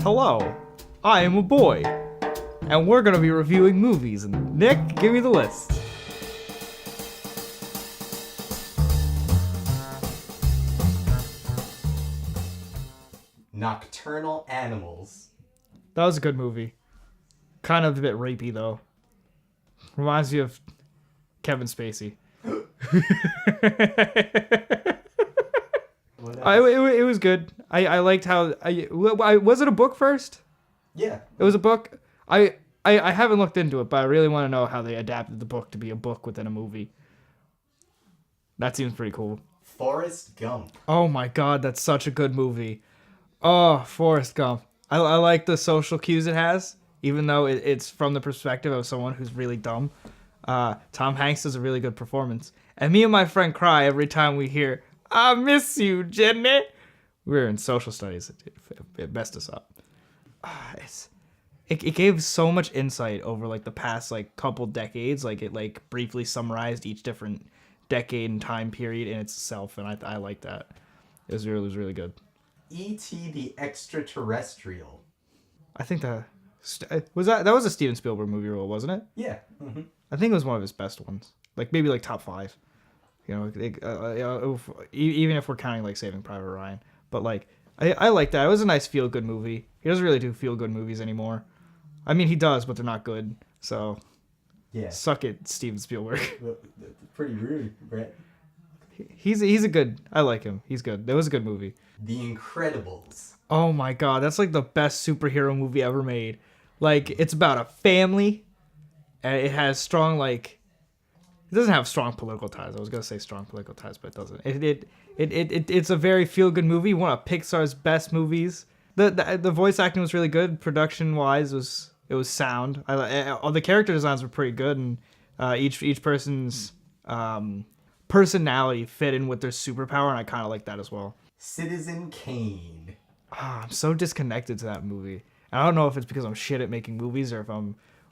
Hello, I am a boy, and we're gonna be reviewing movies. And Nick, give me the list. Nocturnal Animals. That was a good movie. Kind of a bit rapey though. Reminds me of Kevin Spacey. It was good. I liked how was it a book first? Yeah. It was a book. I haven't looked into it, but I really want to know how they adapted the book to be a book within a movie. That seems pretty cool. Forrest Gump. Oh my god, that's such a good movie. Oh, Forrest Gump. I like the social cues it has, even though it's from the perspective of someone who's really dumb. Tom Hanks does a really good performance. And me and my friend cry every time we hear, "I miss you, Jenny." We're in social studies. It messed us up. It gave so much insight over like the past like couple decades. Like it like briefly summarized each different decade and time period in itself, and I like that. It was really good. E.T The Extra Terrestrial. I think that was a Steven Spielberg movie role, wasn't it? Yeah. Mm-hmm. I think it was one of his best ones. Like maybe like top 5. You know, even if we're counting like Saving Private Ryan. But like I like that. It was a nice feel good movie. He doesn't really do feel good movies anymore. I mean, he does, but they're not good. So yeah, suck it, Steven Spielberg. That's pretty rude, Brett. He's a good. I like him. He's good. That was a good movie. The Incredibles. Oh my god, that's like the best superhero movie ever made. Like it's about a family, and it has strong like. It doesn't have strong political ties. I was gonna say strong political ties, but it doesn't. It's a very feel good movie. One of Pixar's best movies. The voice acting was really good. Production wise was sound. All the character designs were pretty good, and each person's personality fit in with their superpower, and I kind of like that as well. Citizen Kane. I'm so disconnected to that movie. And I don't know if it's because I'm shit at making movies or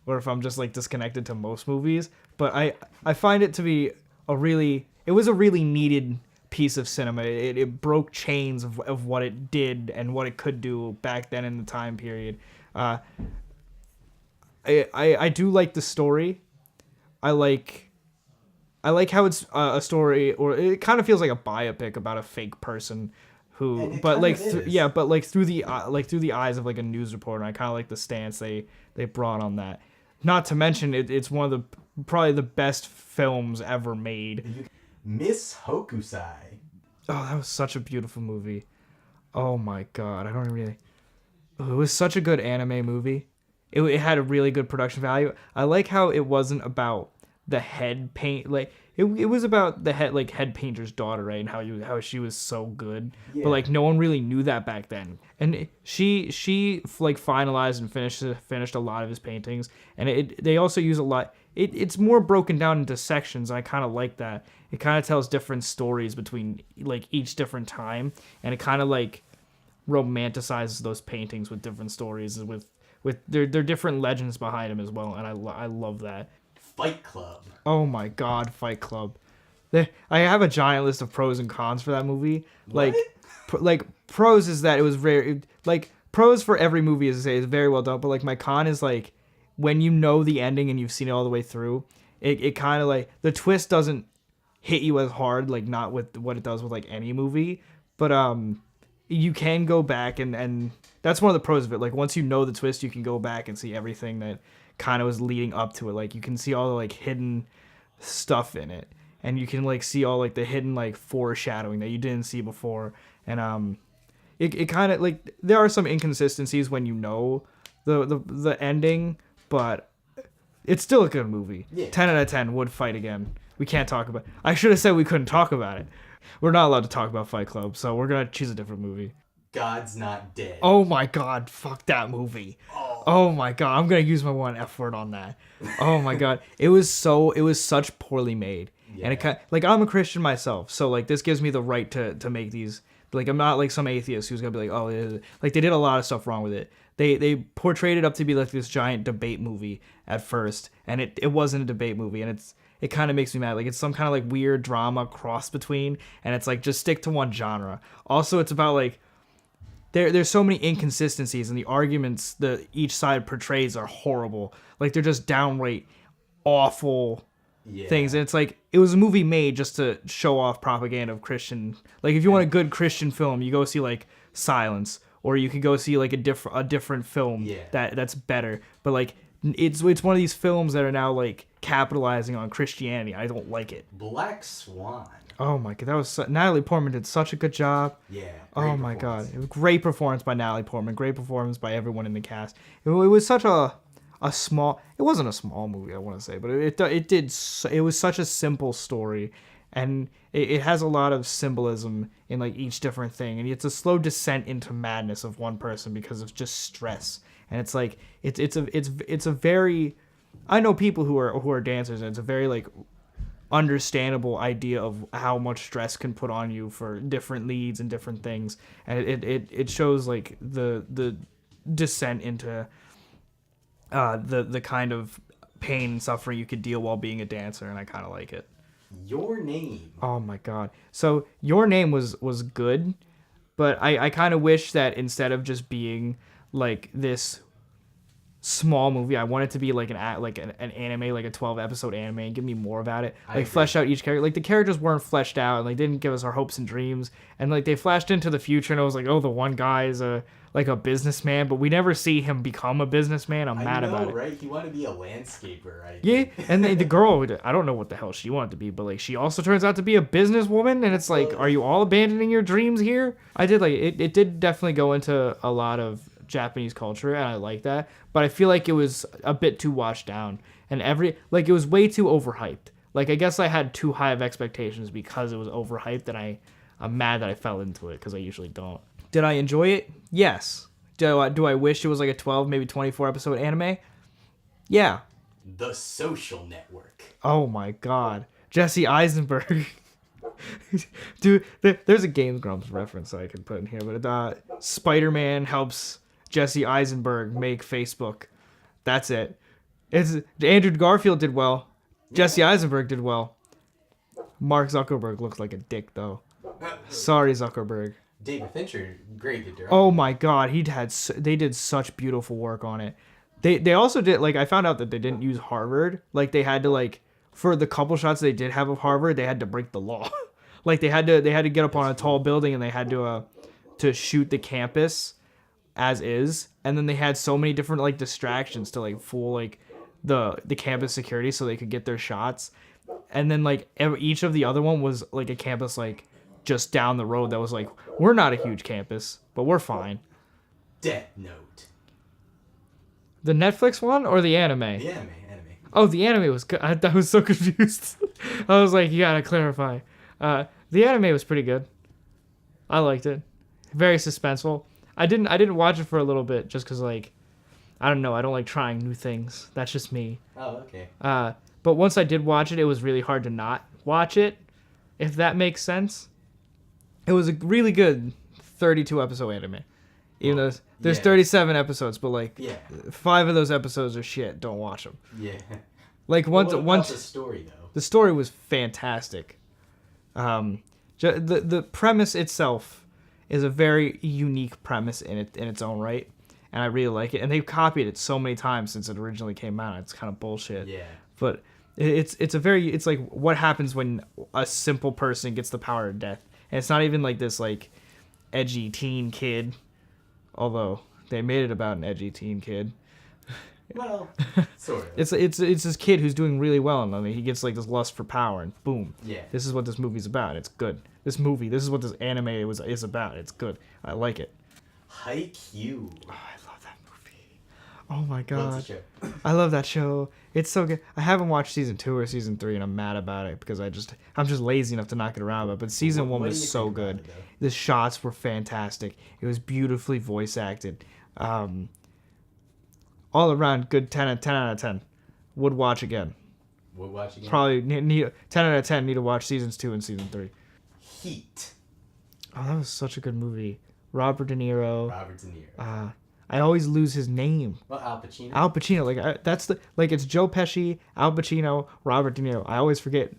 if I'm just like disconnected to most movies. But I find it to be it was a really needed piece of cinema. It broke chains of what it did and what it could do back then in the time period. I do like the story. I like how it's a story, or it kind of feels like a biopic about a fake person who, but like through the eyes of like a news reporter. I kind of like the stance they brought on that. Not to mention it's one of probably the best films ever made. Miss Hokusai. Oh, that was such a beautiful movie. Oh my god, it was such a good anime movie. It had a really good production value. I like how it wasn't about the head paint, like it was about the head painter's daughter, right? And how she was so good. Yeah. But like no one really knew that back then. And she like finalized and finished a lot of his paintings, and they also use a lot. It's more broken down into sections. I kind of like that. It kind of tells different stories between like each different time, and it kind of like romanticizes those paintings with different stories with their different legends behind them as well. And I love that. Fight Club. Oh my god, Fight Club. I have a giant list of pros and cons for that movie. What? Like pros is that it was pros for every movie is very well done, but like my con is like when you know the ending and you've seen it all the way through, it kind of like the twist doesn't hit you as hard, like not with what it does with like any movie, but you can go back and that's one of the pros of it. Like once you know the twist, you can go back and see everything that kind of was leading up to it. Like you can see all the like hidden stuff in it, and you can like see all like the hidden like foreshadowing that you didn't see before. And it kind of like there are some inconsistencies when you know the ending, but it's still a good movie. Yeah. 10 out of 10 would fight again. We can't talk about. I should have said we couldn't talk about it. We're not allowed to talk about Fight Club, so we're gonna choose a different movie. God's Not Dead. Oh my god, fuck that movie. Oh my god, I'm gonna use my one F word on that. Oh my god, it was such poorly made. Yeah. And it like I'm a Christian myself, so like this gives me the right to make these. Like I'm not like some atheist who's gonna be like, oh, like they did a lot of stuff wrong with it. They portrayed it up to be like this giant debate movie at first, and it wasn't a debate movie, and it kind of makes me mad. Like it's some kind of like weird drama cross between, and it's like just stick to one genre. Also, it's about like there's so many inconsistencies, and the arguments that each side portrays are horrible. Like, they're just downright awful things. And it's like, it was a movie made just to show off propaganda of Christian. Like, if you want a good Christian film, you go see like Silence, or you could go see like a different film that's better. But like, it's one of these films that are now like capitalizing on Christianity. I don't like it. Black Swan. Oh my god, Natalie Portman did such a good job. Yeah. Oh my god, it was great performance by Natalie Portman. Great performance by everyone in the cast. It was such a small. It wasn't a small movie, I want to say, but it was such a simple story, and it has a lot of symbolism in like each different thing, and it's a slow descent into madness of one person because of just stress. And it's like it's a very, I know people who are dancers, and it's a very like understandable idea of how much stress can put on you for different leads and different things, and it shows like the descent into the kind of pain and suffering you could deal while being a dancer, and I kind of like it. Your Name. Oh my god. So Your Name was good, but I kind of wish that instead of just being like this small movie, I want it to be like an anime, like a 12 episode anime, and give me more about it. Like flesh out each character. Like the characters weren't fleshed out, and like didn't give us our hopes and dreams, and like they flashed into the future, and I was like, oh, the one guy is a businessman, but we never see him become a businessman. I'm mad about it. Right? He wanted to be a landscaper, right? Yeah, and the girl, I don't know what the hell she wanted to be, but like she also turns out to be a businesswoman, and it's like, are you all abandoning your dreams here? I did like it. It did definitely go into a lot of Japanese culture, and I like that, but I feel like it was a bit too washed down, and it was way too overhyped. Like, I guess I had too high of expectations because it was overhyped, and I'm mad that I fell into it, because I usually don't. Did I enjoy it? Yes. Do I wish it was like a 12, maybe 24 episode anime? Yeah. The Social Network. Oh my god. Jesse Eisenberg. Dude, there's a Game Grumps reference I could put in here, but Spider-Man helps Jesse Eisenberg make Facebook. That's it. Andrew Garfield did well. Jesse Eisenberg did well. Mark Zuckerberg looks like a dick, though. Sorry, Zuckerberg. David Fincher, great director. Oh my god, they did such beautiful work on it. They also did, like, I found out that they didn't use Harvard. Like, they had to, like, for the couple shots they did have of Harvard, they had to break the law. Like, they had to get up on a tall building, and they had to shoot the campus as is, and then they had so many different like distractions to like fool like the campus security so they could get their shots, and then like each of the other one was like a campus like just down the road that was like, we're not a huge campus, but we're fine. Death Note. The Netflix one or the anime? The anime. Oh, the anime was good. I was so confused. I was like, you gotta clarify. The anime was pretty good. I liked it. Very suspenseful. I didn't watch it for a little bit just because, like, I don't know. I don't like trying new things. That's just me. Oh, okay. But once I did watch it, it was really hard to not watch it, if that makes sense. It was a really good 32 episode anime. Even though there's 37 episodes, but like 5 of those episodes are shit. Don't watch them. Yeah. Like once the story though. The story was fantastic. The premise itself is a very unique premise in its own right, and I really like it. And they've copied it so many times since it originally came out. It's kind of bullshit. Yeah. But it's like what happens when a simple person gets the power of death. And it's not even like this like edgy teen kid, although they made it about an edgy teen kid. Well, sort of. It's this kid who's doing really well, and I mean, he gets like this lust for power, and boom. Yeah. This is what this movie's about. It's good. This is what this anime is about. It's good. I like it. Haikyu. Oh, I love that movie. Oh my god. What's the show? I love that show. It's so good. I haven't watched season 2 or season 3, and I'm mad about it because I'm just lazy enough to knock it around. But season 1 was so good. The shots were fantastic. It was beautifully voice acted. All around good 10 out of 10. Would watch again. Would watch again. Probably need 10 out of 10. Need to watch seasons 2 and season 3. Heat. Oh, that was such a good movie. Robert De Niro. I always lose his name. Well, Al Pacino. Al Pacino, it's Joe Pesci, Al Pacino, Robert De Niro. I always forget.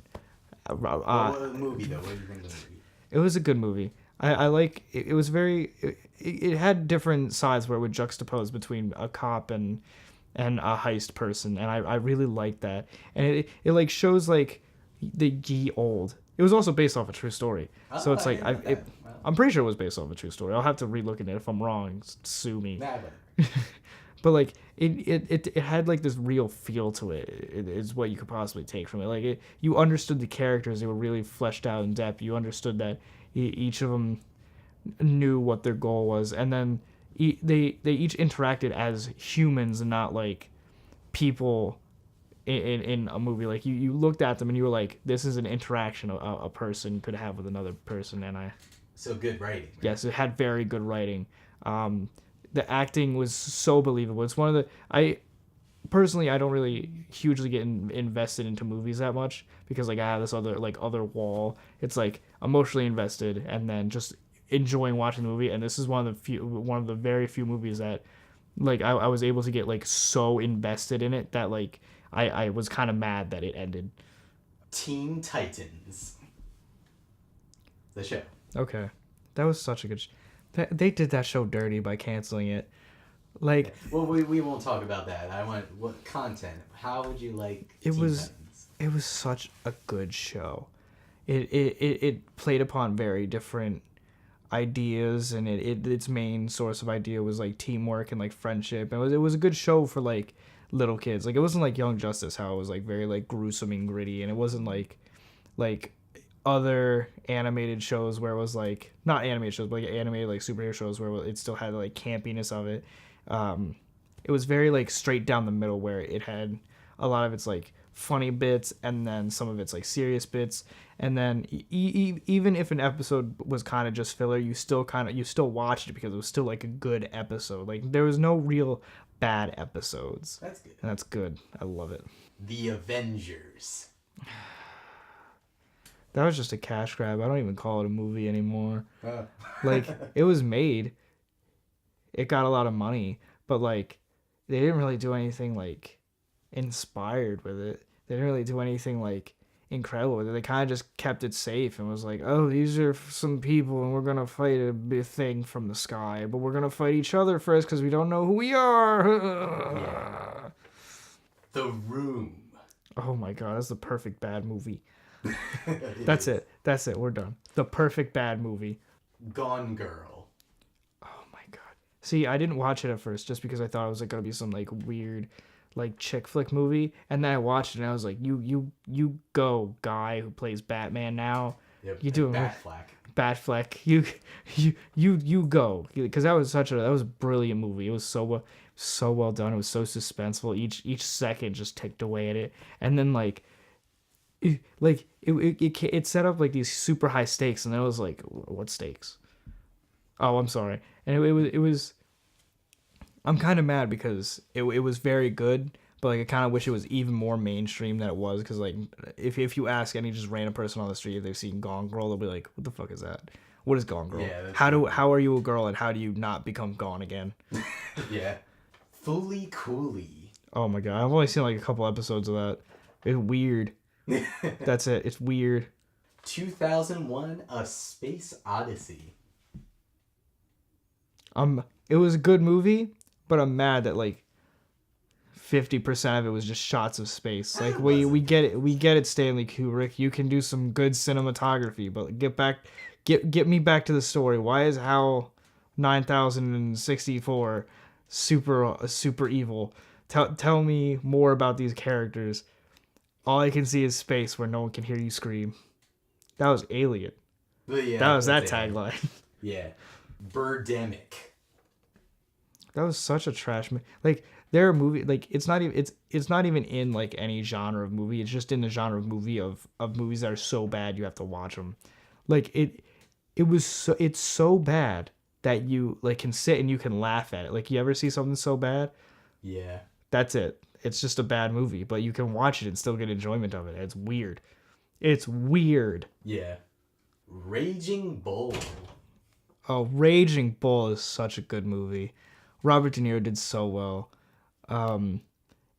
What was the movie though? What did you think of the movie? It was a good movie. I like it, it was very it had different sides where it would juxtapose between a cop and a heist person, and I really liked that. And it like shows like the ye old. It was also based off a true story, so Oh, it's I like didn't know that. Wow. I'm pretty sure it was based off a true story. I'll have to relook at it. If I'm wrong, sue me. Nah, but But like it had like this real feel to it. It is what you could possibly take from it. Like you understood the characters; they were really fleshed out in depth. You understood that each of them knew what their goal was, and then they each interacted as humans and not like people in a movie. Like you looked at them and you were like, this is an interaction a person could have with another person. And so good writing. Right? yes, it had very good writing. The acting was so believable. It's one of the I don't really hugely get invested into movies that much because like I have this other wall. It's like emotionally invested and then just enjoying watching the movie. And this is one of the very few movies that like I was able to get like so invested in it that like I was kind of mad that it ended. Teen Titans. The show. Okay, that was such a good. They did that show dirty by canceling it. Like Well, we won't talk about that. I want what content. How would you like it Teen was Titans? it was such a good show. It played upon very different ideas, and its main source of idea was like teamwork and like friendship. It was a good show for like little kids. Like it wasn't like Young Justice, how it was like very like gruesome and gritty, and it wasn't like other animated shows where it was like not animated shows but like animated like superhero shows where it still had like campiness of it. It was very like straight down the middle where it had a lot of its like funny bits and then some of its like serious bits, and then even if an episode was kind of just filler, you still watched it because it was still like a good episode. Like there was no real bad episodes. That's good. And that's good. I love it. The Avengers. That was just a cash grab. I don't even call it a movie anymore. Oh. Like it was made, it got a lot of money, but like they didn't really do anything like inspired with it. They didn't really do anything like incredible with it. They kind of just kept it safe and was like, oh, these are some people and we're gonna fight a big thing from the sky, but we're gonna fight each other first because we don't know who we are. Yeah. The Room. Oh my god, that's the perfect bad movie. That's it. That's it. We're done. The perfect bad movie. Gone Girl. Oh my god. See, I didn't watch it at first just because I thought it was like gonna be some like weird, like chick flick movie, and then I watched it and I was like, you go, guy who plays Batman now. Yep. You do Batfleck. Batfleck. You go, because that was a brilliant movie. It was so well done. It was so suspenseful. Each second just ticked away at it, and then it set up like these super high stakes, and then it was like, what stakes? Oh, I'm sorry. And it was I'm kind of mad because it was very good, but like I kind of wish it was even more mainstream than it was, because like if you ask any just random person on the street if they've seen Gone Girl, they'll be like, what the fuck is that? What is Gone Girl? Yeah, how are you a girl and how do you not become gone again? Yeah. Fully Cooley. Oh my god, I've only seen like a couple episodes of that. It's weird. That's it. It's weird. 2001: A Space Odyssey. It was a good movie, but I'm mad that like 50% of it was just shots of space. Like we get it, Stanley Kubrick. You can do some good cinematography, but get me back to the story. Why is HAL 9064 super evil? Tell me more about these characters. All I can see is space where no one can hear you scream. That was Alien. Yeah, that was that Alien. tagline. Yeah. Birdemic. That was such a trash movie. Like there are movie like it's not even in like any genre of movie. It's just in the genre of movie of movies that are so bad you have to watch them. Like it's so bad that you like can sit and you can laugh at it. Like you ever see something so bad? Yeah. That's it. It's just a bad movie, but you can watch it and still get enjoyment of it. It's weird. It's weird. Yeah. Raging Bull. Oh, Raging Bull is such a good movie. Robert De Niro did so well.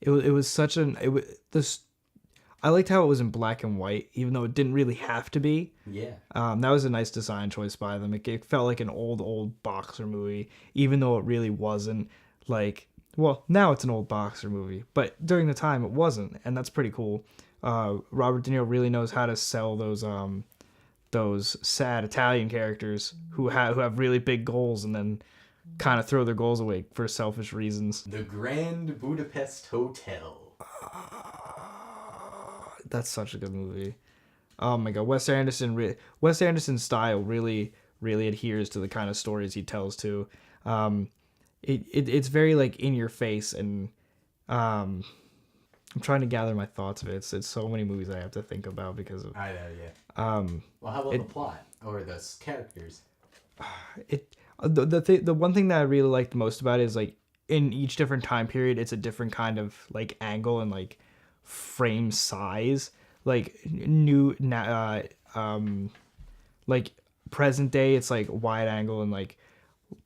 It was such an I liked how it was in black and white, even though it didn't really have to be. Yeah. That was a nice design choice by them. It felt like an old boxer movie, even though it really wasn't. Like, well, now it's an old boxer movie, but during the time it wasn't, and that's pretty cool. Robert De Niro really knows how to sell those sad Italian characters who have really big goals and then kind of throw their goals away for selfish reasons. The Grand Budapest Hotel. That's such a good movie. Oh my god, Wes Anderson's style really adheres to the kind of stories he tells too. It's very like in your face, and I'm trying to gather my thoughts of it. It's so many movies I have to think about because of. I know, yeah. Well, how about the plot or the characters? The one thing that I really liked the most about it is like in each different time period, it's a different kind of like angle and like frame size. Like like present day, it's like wide angle, and like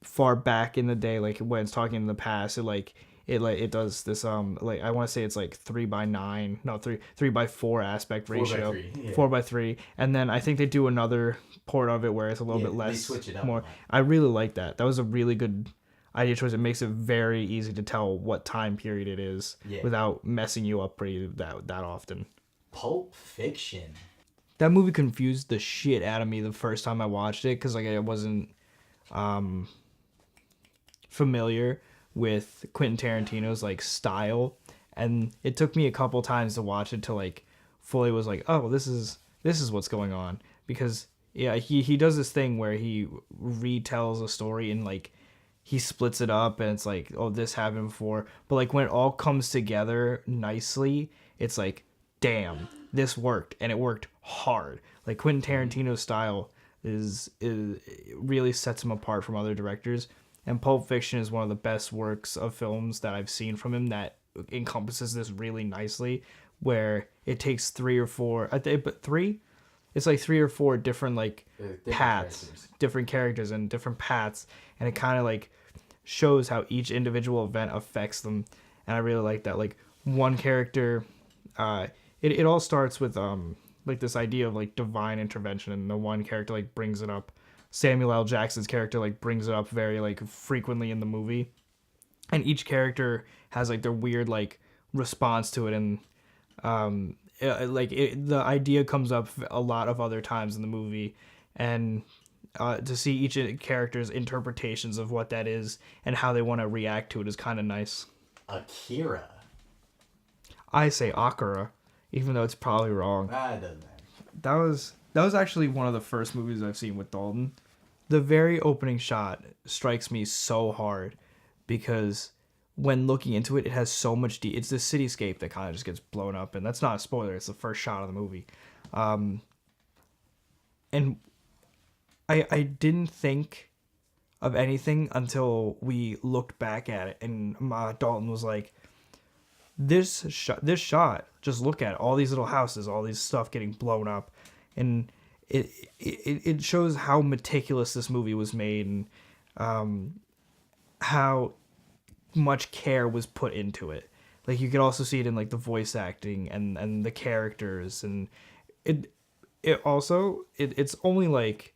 far back in the day, like when it's talking in the past, it does this like I want to say it's like 3:9, no 3:4 aspect ratio, 4:3, yeah. 4:3, and then I think they do another port of it where it's a little bit less. They switch it up more. a lot. I really like that. That was a really good idea choice. It makes it very easy to tell what time period it is without messing you up that often. Pulp Fiction. That movie confused the shit out of me the first time I watched it because like I wasn't familiar with Quentin Tarantino's like style, and it took me a couple times to watch it to like fully was like, oh, this is what's going on, because he does this thing where he retells a story and like he splits it up and it's like, oh, this happened before, but like when it all comes together nicely, it's like, damn, this worked, and it worked hard. Like Quentin Tarantino's style is really sets him apart from other directors, and Pulp Fiction is one of the best works of films that I've seen from him that encompasses this really nicely, where it takes three or four different like paths, different characters and different paths, and it kind of like shows how each individual event affects them, and I really like that. Like one character, it all starts with like this idea of like divine intervention, and the one character like brings it up. Samuel L. Jackson's character like brings it up very like frequently in the movie, and each character has like their weird like response to it, and the idea comes up a lot of other times in the movie, and to see each character's interpretations of what that is and how they want to react to it is kind of nice. Akira. I say Akira, even though it's probably wrong. That doesn't matter. That was actually one of the first movies I've seen with Dalton. The very opening shot strikes me so hard because when looking into it, it has so much it's the cityscape that kind of just gets blown up, and that's not a spoiler. It's the first shot of the movie. And I didn't think of anything until we looked back at it, and Dalton was like, this shot, just look at it, all these little houses, all these stuff getting blown up, and it shows how meticulous this movie was made, and how much care was put into it. Like you could also see it in like the voice acting and the characters, and it's only like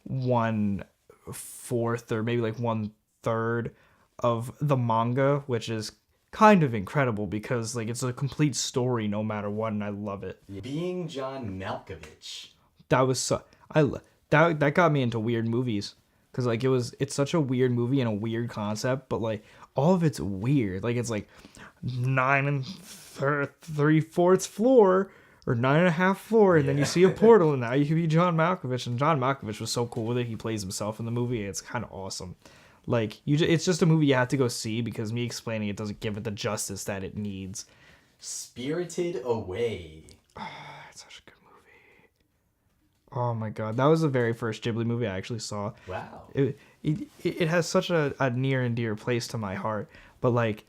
1/4 or maybe like 1/3 of the manga, which is kind of incredible because like it's a complete story no matter what, and I love it. Being John Malkovich. That got me into weird movies, because like it's such a weird movie and a weird concept, but like all of it's weird. Like it's like 9 3/4 floor or 9.5 floor, and then you see a portal, and now you can be John Malkovich, and John Malkovich was so cool with it. He plays himself in the movie. It's kind of awesome. Like it's just a movie you have to go see, because me explaining it doesn't give it the justice that it needs. Spirited Away. It's such a good movie. Oh my god, that was the very first Ghibli movie I actually saw. Wow. It has such a near and dear place to my heart, but like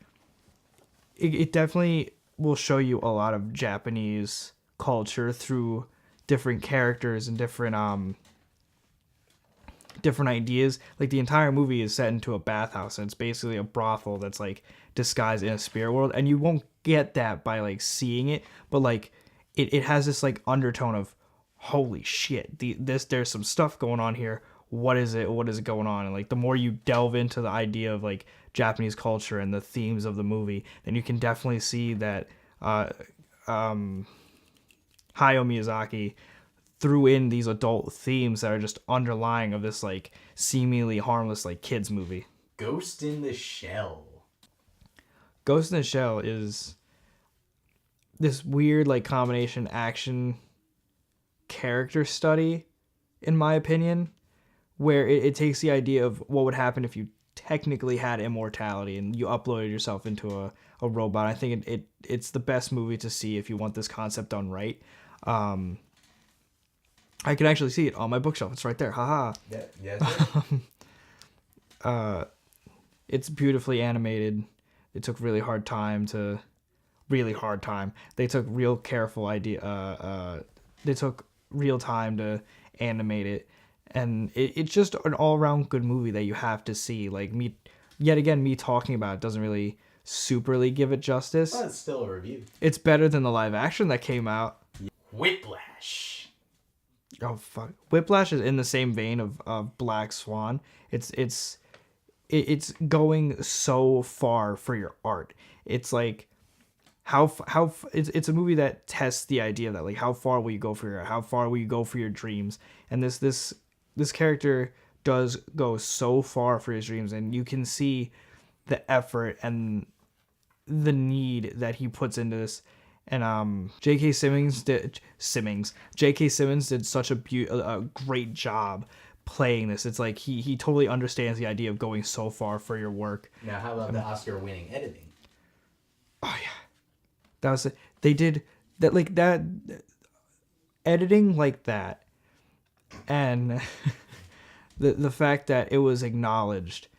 it definitely will show you a lot of Japanese culture through different characters and different ideas. Like the entire movie is set into a bathhouse, and it's basically a brothel that's like disguised in a spirit world, and you won't get that by like seeing it, but like it has this like undertone of holy shit, there's some stuff going on here. What is it going on? And like the more you delve into the idea of like Japanese culture and the themes of the movie, then you can definitely see that Hayao Miyazaki threw in these adult themes that are just underlying of this like seemingly harmless like kids movie. Ghost in the Shell. Ghost in the Shell is this weird like combination action character study, in my opinion, where it takes the idea of what would happen if you technically had immortality and you uploaded yourself into a robot. I think it's the best movie to see if you want this concept done right. I can actually see it on my bookshelf. It's right there. Haha. Yeah. It's beautifully animated. They took really hard time. They took real careful they took real time to animate it, and it's just an all-around good movie that you have to see. Like me talking about it doesn't really superly give it justice. Well, it's still a review. It's better than the live action that came out. Whiplash. Oh fuck. Whiplash is in the same vein of Black Swan. It's going so far for your art. It's like it's a movie that tests the idea that like how far will you go for your dreams, and this character does go so far for his dreams, and you can see the effort and the need that he puts into this. And J.K. Simmons did such a great job playing this. It's like he totally understands the idea of going so far for your work. Now, how about the Oscar-winning editing? Oh yeah, that was it. They did that like that editing like that, and the fact that it was acknowledged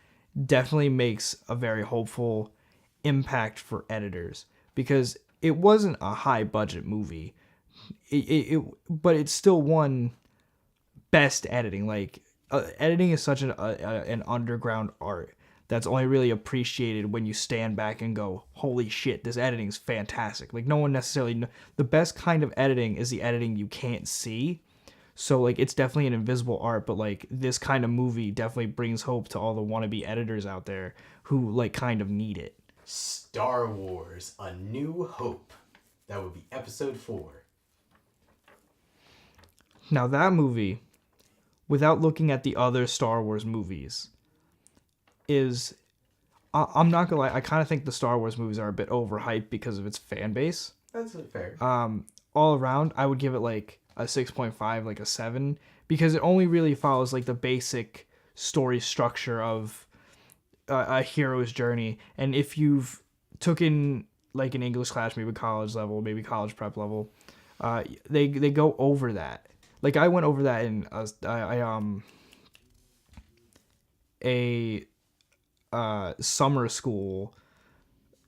definitely makes a very hopeful impact for editors, because it wasn't a high budget movie. But it still won best editing. Like editing is such an underground art that's only really appreciated when you stand back and go, holy shit, this editing's fantastic. Like no one necessarily the best kind of editing is the editing you can't see. So like it's definitely an invisible art, but like this kind of movie definitely brings hope to all the wannabe editors out there who like kind of need it. Star Wars: A New Hope. That would be episode 4. Now that movie, without looking at the other Star Wars movies, is, I'm not gonna lie, I kind of think the Star Wars movies are a bit overhyped because of its fan base. That's fair. All around, I would give it like a 6.5, like a 7, because it only really follows like the basic story structure of a hero's journey. And if you've taken like an English class, maybe college level, maybe college prep level, they go over that. Like I went over that in a summer school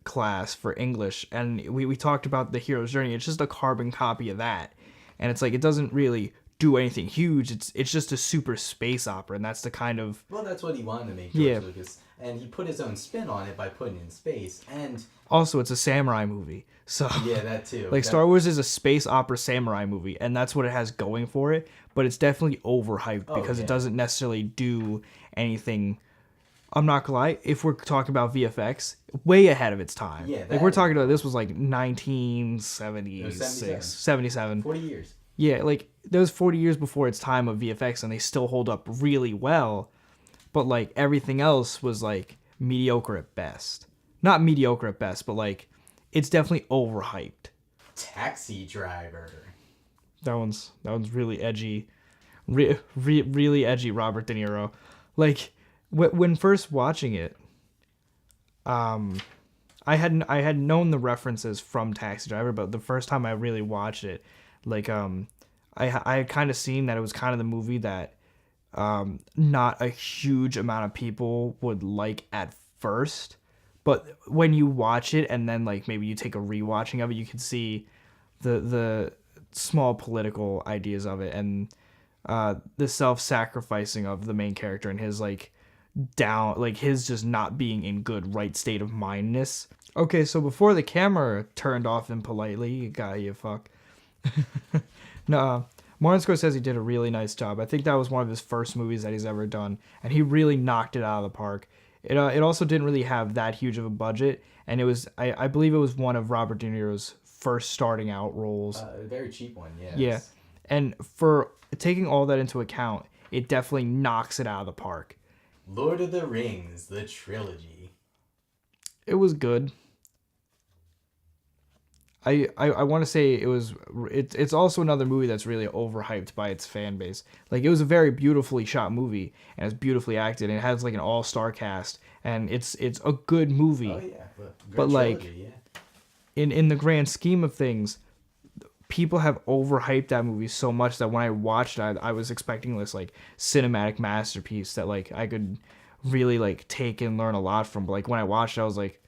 class for English, and we talked about the hero's journey. It's just a carbon copy of that, and it's like it doesn't really do anything huge. It's just a super space opera, and that's the kind of... Well, that's what he wanted to make, George Lucas. And he put his own spin on it by putting it in space. And also, it's a samurai movie. So yeah, that too. Like Star Wars is a space opera samurai movie, and that's what it has going for it. But it's definitely overhyped because it doesn't necessarily do anything. I'm not gonna lie. If we're talking about VFX, way ahead of its time. Yeah, like we're talking about, this was like 1976, 77. 40 years. Yeah, like that was 40 years before its time of VFX, and they still hold up really well. But like everything else was like mediocre at best. Not mediocre at best, but like it's definitely overhyped. Taxi Driver. That one's really edgy, really edgy. Robert De Niro. Like when first watching it, I had known the references from Taxi Driver, but the first time I really watched it, like I had kind of seen that it was kind of the movie that not a huge amount of people would like at first, but when you watch it and then like maybe you take a rewatching of it, you can see the small political ideas of it, and the self-sacrificing of the main character and his like down, like his just not being in good right state of mindness. Okay, so before the camera turned off impolitely, you fuck. No, Martin Scorsese did a really nice job. I think that was one of his first movies that he's ever done, and he really knocked it out of the park. It also didn't really have that huge of a budget, and it was I believe it was one of Robert De Niro's first starting out roles. A very cheap one, yes. Yeah, and for taking all that into account, it definitely knocks it out of the park. Lord of the Rings, the trilogy. It was good. I want to say it's also another movie that's really overhyped by its fan base. Like, it was a very beautifully shot movie, and it's beautifully acted, and it has like an all-star cast, and it's a good movie. Oh yeah, but like trilogy, yeah. in the grand scheme of things, people have overhyped that movie so much that when I watched it, I was expecting this like cinematic masterpiece that like I could really like take and learn a lot from. But like when I watched it, I was like,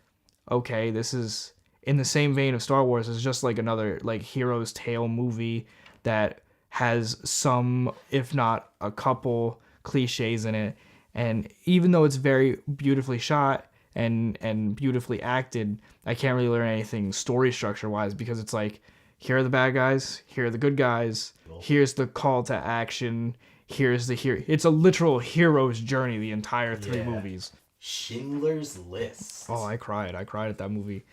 okay, this is in the same vein of Star Wars. It's just like another like hero's tale movie that has some, if not a couple, cliches in it. And even though it's very beautifully shot and beautifully acted, I can't really learn anything story structure wise, because it's like, here are the bad guys, here are the good guys, here's the call to action, here's the hero. It's a literal hero's journey, the entire three movies. Schindler's List. Oh, I cried at that movie.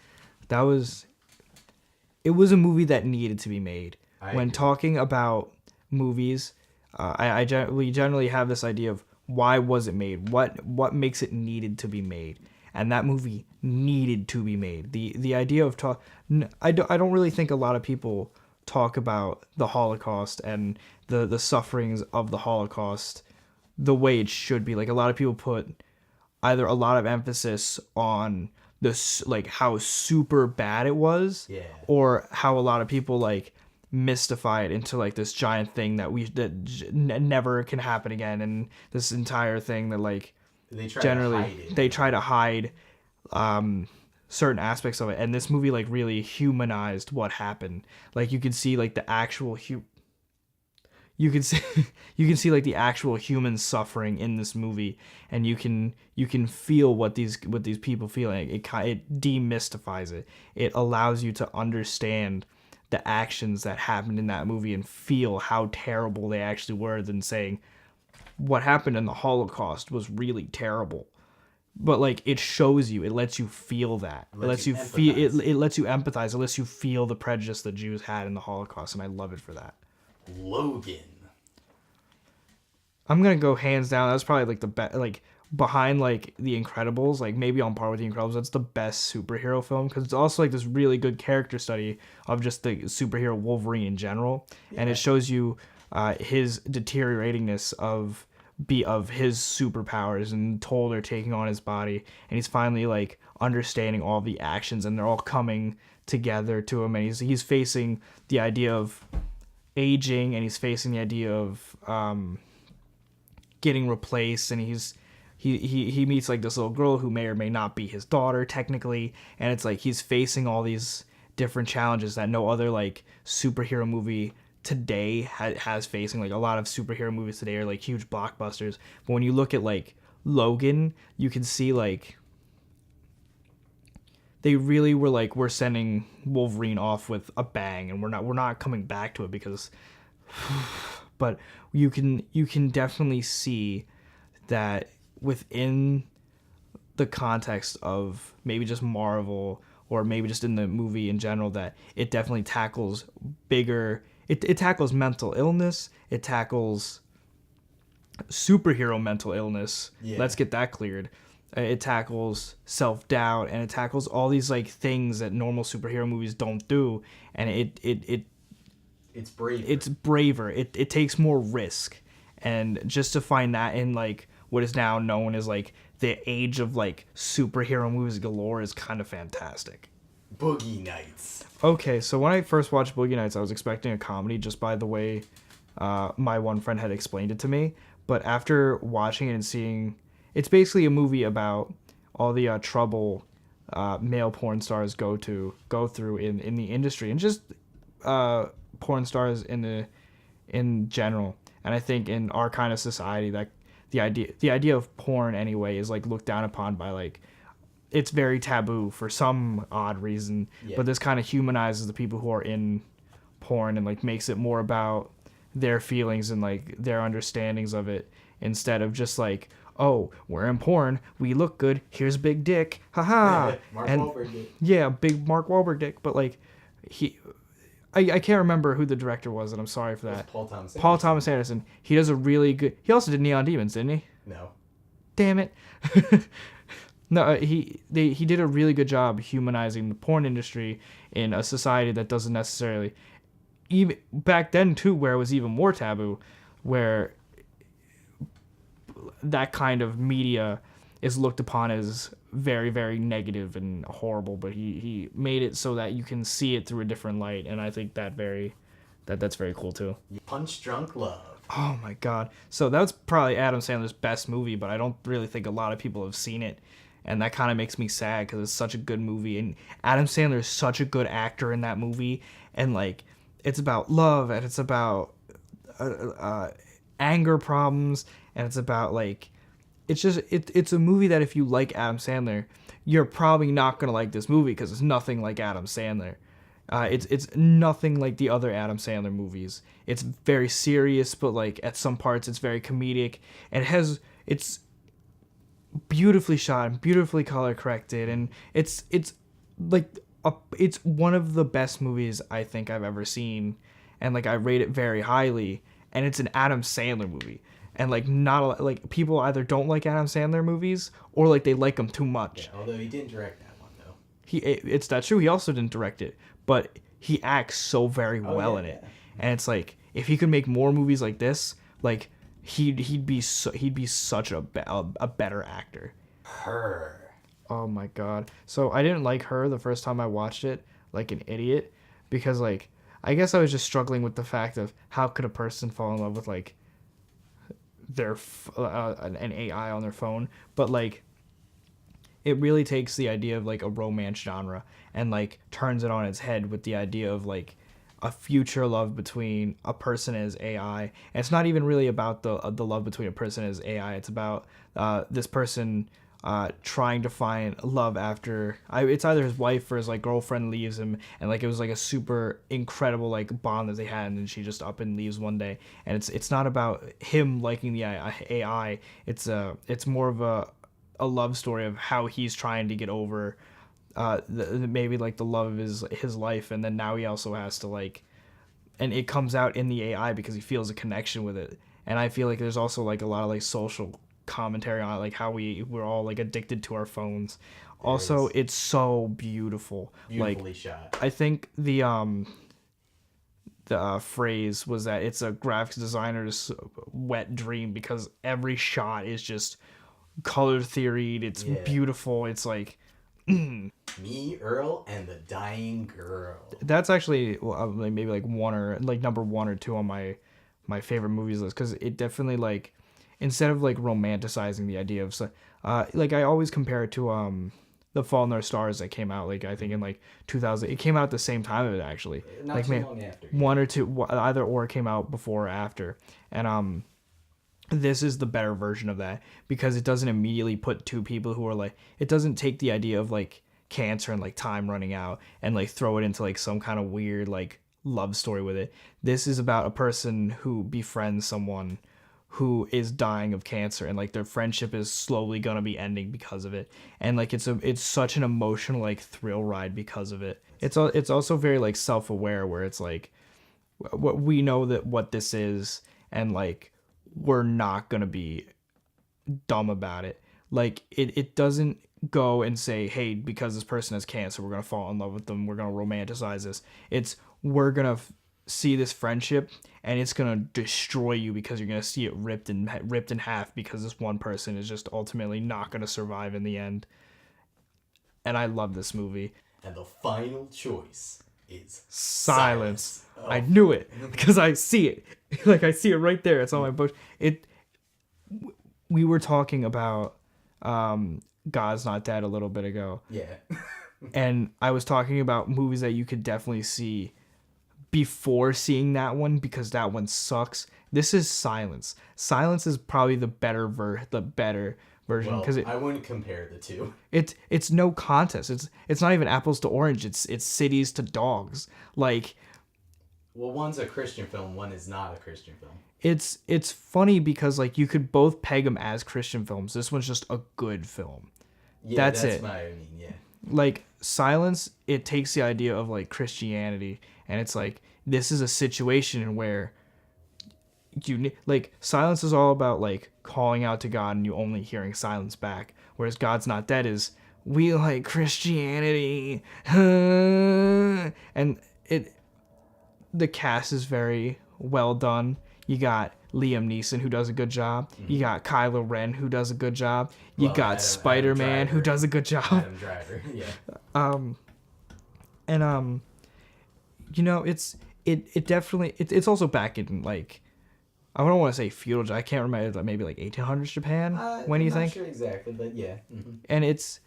It was a movie that needed to be made. When talking about movies, we generally have this idea of why was it made? What makes it needed to be made? And that movie needed to be made. The idea of I don't really think a lot of people talk about the Holocaust and the sufferings of the Holocaust the way it should be. Like, a lot of people put either a lot of emphasis on this, like how super bad it was, or how a lot of people like mystify it into like this giant thing that never can happen again, and this entire thing that like they try to hide certain aspects of it. And this movie like really humanized what happened. Like, you can see like the actual you can see like the actual human suffering in this movie, and you can feel what these people feel. It demystifies it. It allows you to understand the actions that happened in that movie and feel how terrible they actually were, than saying what happened in the Holocaust was really terrible. But like, it shows you, it lets you feel that. It lets you feel it lets you empathize. It lets you feel the prejudice the Jews had in the Holocaust, and I love it for that. Logan. I'm gonna go hands down. That's probably like the best, like behind like The Incredibles, like maybe on par with The Incredibles. That's the best superhero film, because it's also like this really good character study of just the superhero Wolverine in general, and it shows you his deterioratingness of his superpowers, and toll they're taking on his body, and he's finally like understanding all the actions, and they're all coming together to him, and he's facing the idea of aging, and he's facing the idea of getting replaced, and he meets like this little girl who may or may not be his daughter technically, and it's like he's facing all these different challenges that no other like superhero movie today has facing. Like, a lot of superhero movies today are like huge blockbusters, but when you look at like Logan, you can see like they really were like, we're sending Wolverine off with a bang, and we're not coming back to it, because but you can definitely see that within the context of maybe just Marvel, or maybe just in the movie in general, that it definitely tackles bigger. It tackles mental illness. It tackles superhero mental illness. Let's get that cleared. It tackles self-doubt, and it tackles all these like things that normal superhero movies don't do, and it's braver. It takes more risk, and just to find that in like what is now known as like the age of like superhero movies galore is kind of fantastic. Boogie Nights. Okay, so when I first watched Boogie Nights, I was expecting a comedy just by the way my one friend had explained it to me. But after watching it and seeing, it's basically a movie about all the trouble male porn stars go through in the industry, and just porn stars in general. And I think in our kind of society, that the idea of porn anyway is like looked down upon by like, it's very taboo for some odd reason. But this kind of humanizes the people who are in porn and like makes it more about their feelings and like their understandings of it instead of just like, oh, we're in porn, we look good, here's big dick, haha. Mark And Wahlberg dick. yeah, big Mark Wahlberg dick, but like I can't remember who the director was, and I'm sorry for that. Paul Thomas Anderson. Paul Thomas Anderson. He does a really good. He also did Neon Demons, didn't he? No. Damn it. No, he did a really good job humanizing the porn industry in a society that doesn't necessarily, even back then too, where it was even more taboo, where that kind of media is looked upon as very, very negative and horrible, but he made it so that you can see it through a different light, and I think that's very cool too. Punch Drunk Love. Oh my god. So that was probably Adam Sandler's best movie, but I don't really think a lot of people have seen it, and that kind of makes me sad because it's such a good movie, and Adam Sandler is such a good actor in that movie, and like it's about love, and it's about anger problems, and it's about like it's a movie that if you like Adam Sandler, you're probably not gonna like this movie because it's nothing like Adam Sandler. It's nothing like the other Adam Sandler movies. It's very serious, but like at some parts it's very comedic, and it's beautifully shot and beautifully color corrected, and it's like it's one of the best movies I think I've ever seen, and like I rate it very highly, and it's an Adam Sandler movie. And like not like people either don't like Adam Sandler movies or like they like them too much. Yeah, although he didn't direct that one though. It's that true. He also didn't direct it, but he acts so very well in it. And it's like if he could make more movies like this, like he'd be such a better actor. Her. Oh my god. So I didn't like Her the first time I watched it, like an idiot, because like I guess I was just struggling with the fact of how could a person fall in love with like their an AI on their phone, but like it really takes the idea of like a romance genre and like turns it on its head with the idea of like a future love between a person as AI. And it's not even really about the love between a person as AI. It's about this person trying to find love after it's either his wife or his like girlfriend leaves him, and like it was like a super incredible like bond that they had, and then she just up and leaves one day, and it's not about him liking the AI. It's more of a love story of how he's trying to get over maybe like the love of his life, and then now he also has to like, and it comes out in the AI because he feels a connection with it. And I feel like there's also like a lot of like social commentary on it, like how we're all like addicted to our phones. Also, it's so beautiful. Beautifully like, shot. I think the phrase was that it's a graphics designer's wet dream because every shot is just color theoried. It's beautiful. It's like Me, Earl, and the Dying Girl. That's actually maybe like number 1 or 2 on my favorite movies list, because it definitely like, instead of like romanticizing the idea of like I always compare it to The Fault in Our Stars that came out like I think in like 2000. It came out at the same time of it actually. Not like too long after. 1 or 2, either or came out before or after. And this is the better version of that because it doesn't immediately put two people who are like, it doesn't take the idea of like cancer and like time running out and like throw it into like some kind of weird like love story with it. This is about a person who befriends someone who is dying of cancer, and like their friendship is slowly gonna be ending because of it, and like it's such an emotional like thrill ride because of it. It's also very like self-aware, where it's like what we know that what this is, and like we're not gonna be dumb about it. Like it doesn't go and say, hey, because this person has cancer, we're gonna fall in love with them, we're gonna romanticize this. It's we're gonna see this friendship and it's gonna destroy you because you're gonna see it ripped in half because this one person is just ultimately not gonna survive in the end. And I love this movie. And the final choice is silence. Oh. I knew it because I see it. Like I see it right there. It's on my book. We were talking about God's Not Dead a little bit ago. Yeah. And I was talking about movies that you could definitely see before seeing that one because that one sucks. This is Silence. Silence is probably the better version because I wouldn't compare the two. It's no contest. It's not even apples to orange. It's cities to dogs. Like Well, one's a Christian film, one is not a Christian film. It's funny because like you could both peg them as Christian films. This one's just a good film. Yeah, That's it. what I mean, yeah. Like Silence, it takes the idea of like Christianity, and it's like this is a situation where like Silence is all about like calling out to God and you only hearing silence back, whereas God's Not Dead is we like Christianity, and the cast is very well done. You got Liam Neeson, who does a good job. Mm-hmm. You got Kylo Ren, who does a good job. You got Spider-Man, who does a good job. Adam Driver, yeah. It definitely it's also back in like I don't want to say feudal. I can't remember, maybe like 1800s Japan. When do you think? I'm not sure exactly, but yeah. Mm-hmm. And it's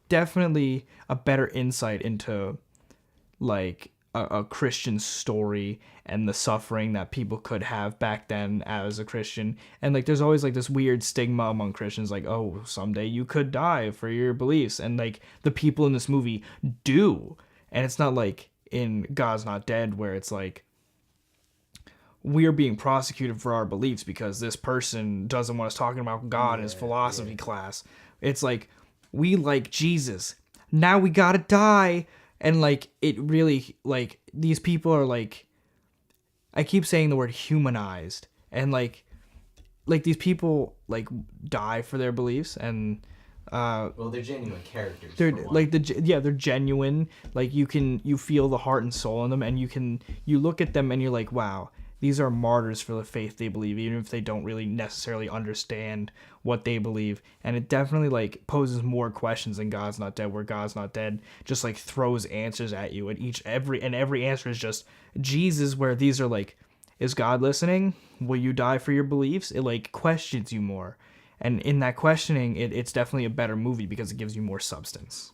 definitely a better insight into like a Christian story and the suffering that people could have back then as a Christian. And like there's always like this weird stigma among Christians, like, oh, someday you could die for your beliefs, and like the people in this movie do. And it's not like in God's Not Dead where it's like we're being prosecuted for our beliefs because this person doesn't want us talking about God in his philosophy class. It's like, we like Jesus. Now we gotta die. And like, it really, like, these people are like, I keep saying the word humanized. And like these people like die for their beliefs, and well, they're genuine characters. They're like they're genuine. Like you feel the heart and soul in them, and you look at them and you're like, wow, these are martyrs for the faith they believe, even if they don't really necessarily understand what they believe. And it definitely like poses more questions than God's Not Dead, where God's Not Dead just like throws answers at you, and every answer is just Jesus, where these are like, is God listening? Will you die for your beliefs? It like questions you more. And in that questioning, it's definitely a better movie because it gives you more substance.